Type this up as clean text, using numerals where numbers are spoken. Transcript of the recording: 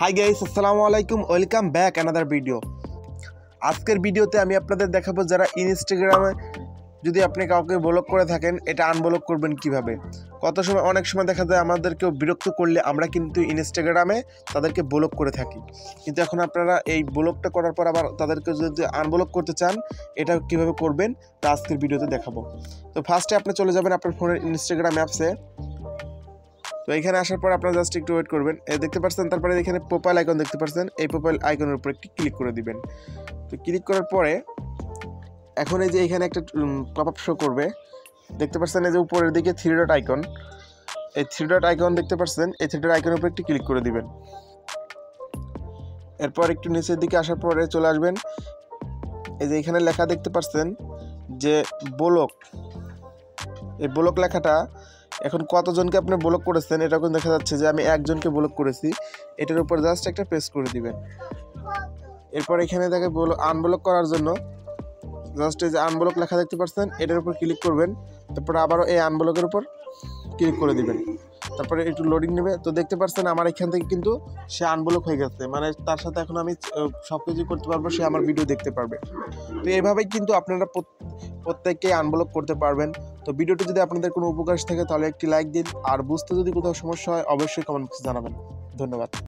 Hi guys, আসসালামু আলাইকুম, welcome back another video. আজকের ভিডিওতে আমি আপনাদের দেখাবো যারা ইনস্টাগ্রামে যদি আপনি কাউকে ব্লক করে থাকেন এটা আনব্লক করবেন কিভাবে। অনেক সময় দেখা যায় আমাদেরকেও বিরক্ত করলে আমরা কিন্তু ইনস্টাগ্রামে তাদেরকে ব্লক করে থাকি, কিন্তু এখন আপনারা এই ব্লকটা করার পর আবার তাদেরকে যদি আনব্লক করতে চান এটা কিভাবে করবেন তা আজকের ভিডিওতে দেখাবো। তো ফার্স্টে আপনি চলে যাবেন আপনার ফোনের ইনস্টাগ্রাম অ্যাপসে। তো এখানে আসার পর আপনারা জাস্ট একটু ওয়েট করবেন, দেখতে পাচ্ছেন তারপরে এখানে প্রোফাইল আইকন দেখতে পাচ্ছেন, এই প্রোফাইল আইকনের উপর একটি ক্লিক করে দিবেন। তো ক্লিক করার পরে এখন এই যে এখানে একটা পপআপ শো করবে, দেখতে পাচ্ছেন এই যে উপরের দিকে থ্রি ডট আইকন, এই থ্রি ডট আইকন দেখতে পাচ্ছেন, এই থ্রি ডট আইকনের উপর একটি ক্লিক করে দিবেন। এরপর একটু নিচের দিকে আসার পরে চলে আসবেন, এই যে এখানে লেখা দেখতে পাচ্ছেন যে ব্লক, এই ব্লক লেখাটা এখন কতজনকে আপনি ব্লক করেছেন এটা এখন দেখা যাচ্ছে যে আমি একজনকে ব্লক করেছি, এটার উপর জাস্ট একটা প্রেস করে দিবেন। এরপর এখানে দেখে আনব্লক করার জন্য জাস্ট এই যে আনব্লক লেখা দেখতে পাচ্ছেন এটার উপর ক্লিক করবেন, তারপর আবারও এই আনব্লকের উপর ক্লিক করে দিবেন, তারপরে একটু লোডিং নেবে। তো দেখতে পাচ্ছেন আমার এখান থেকে কিন্তু সে আনব্লক হয়ে গেছে, মানে তার সাথে এখন আমি সব কিছু করতে পারবো, সে আমার ভিডিও দেখতে পারবে। তো এইভাবেই কিন্তু আপনারা প্রত্যেককে আনব্লক করতে পারবেন। তো ভিডিওটি যদি আপনাদের কোনো উপকার থাকে তাহলে একটি লাইক দিন, আর বুঝতে যদি কোথাও সমস্যা হয় অবশ্যই কমেন্ট বক্সে জানাবেন। ধন্যবাদ।